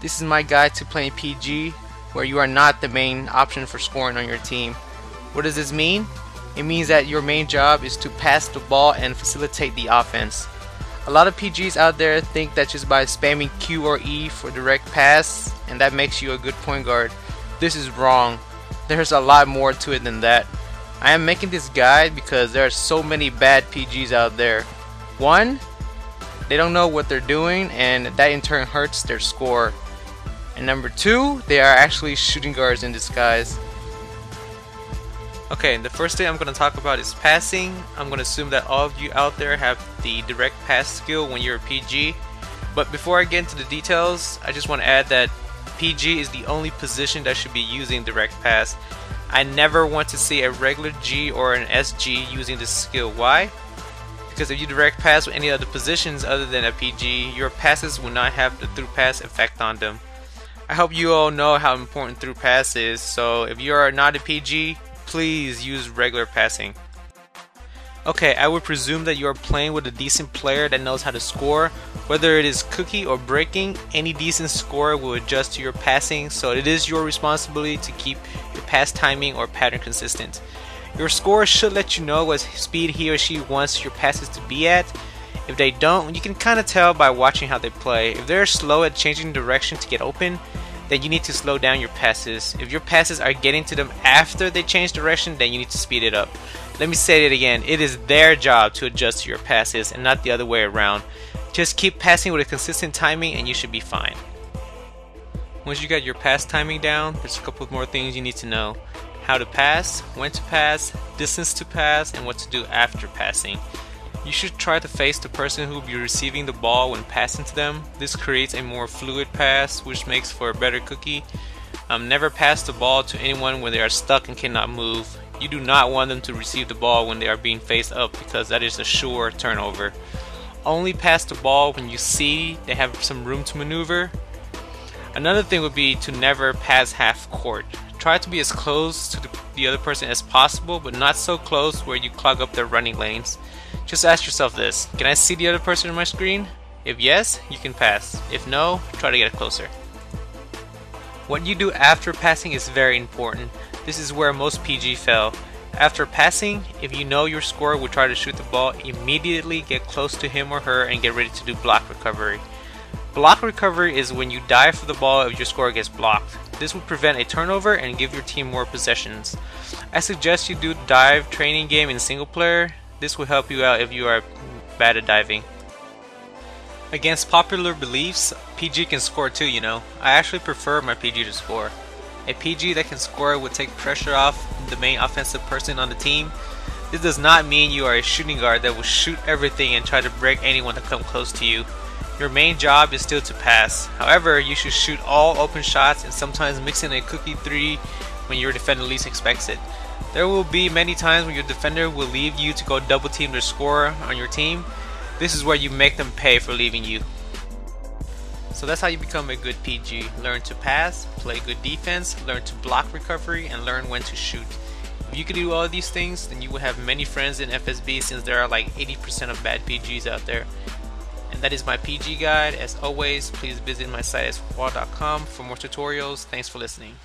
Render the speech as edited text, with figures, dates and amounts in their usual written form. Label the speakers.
Speaker 1: This is my guide to playing PG, where you are not the main option for scoring on your team. What does this mean? It means that your main job is to pass the ball and facilitate the offense. A lot of PGs out there think that just by spamming Q or E for direct pass, and that makes you a good point guard. This is wrong. There's a lot more to it than that. I am making this guide because there are so many bad PGs out there. One, they don't know what they're doing, and that in turn hurts their score. And number two, they are actually shooting guards in disguise. Okay, the first thing I'm going to talk about is passing. I'm going to assume that all of you out there have the direct pass skill when you're a PG. But before I get into the details, I just want to add that PG is the only position that should be using direct pass. I never want to see a regular G or an SG using this skill. Why? Because if you direct pass with any other positions other than a PG, your passes will not have the through pass effect on them. I hope you all know how important through pass is, so if you are not a PG, please use regular passing. Okay, I would presume that you are playing with a decent player that knows how to score. Whether it is cookie or breaking, any decent scorer will adjust to your passing, so it is your responsibility to keep your pass timing or pattern consistent. Your scorer should let you know what speed he or she wants your passes to be at. If they don't, you can kind of tell by watching how they play. If they're slow at changing direction to get open, then you need to slow down your passes. If your passes are getting to them after they change direction, then you need to speed it up. Let me say it again, it is their job to adjust to your passes and not the other way around. Just keep passing with a consistent timing and you should be fine. Once you got your pass timing down, there's a couple more things you need to know. How to pass, when to pass, distance to pass, and what to do after passing. You should try to face the person who will be receiving the ball when passing to them. This creates a more fluid pass, which makes for a better cookie. Never pass the ball to anyone when they are stuck and cannot move. You do not want them to receive the ball when they are being faced up because that is a sure turnover. Only pass the ball when you see they have some room to maneuver. Another thing would be to never pass half court. Try to be as close to the other person as possible, but not so close where you clog up their running lanes. Just ask yourself this: can I see the other person on my screen? If yes, you can pass. If no, try to get closer. What you do after passing is very important. This is where most PG fail. After passing, if you know your scorer will try to shoot the ball, immediately get close to him or her and get ready to do block recovery. Block recovery is when you dive for the ball if your scorer gets blocked. This will prevent a turnover and give your team more possessions. I suggest you do dive training game in single player. This will help you out if you are bad at diving. Against popular beliefs, PG can score too, you know. I actually prefer my PG to score. A PG that can score would take pressure off the main offensive person on the team. This does not mean you are a shooting guard that will shoot everything and try to break anyone that comes close to you. Your main job is still to pass. However, you should shoot all open shots and sometimes mix in a cookie 3 when your defender least expects it. There will be many times when your defender will leave you to go double team their scorer on your team. This is where you make them pay for leaving you. So that's how you become a good PG. Learn to pass, play good defense, learn to block recovery, and learn when to shoot. If you can do all of these things, then you will have many friends in FSB, since there are like 80% of bad PGs out there. And that is my PG guide. As always, please visit my site at Khoa.com for more tutorials. Thanks for listening.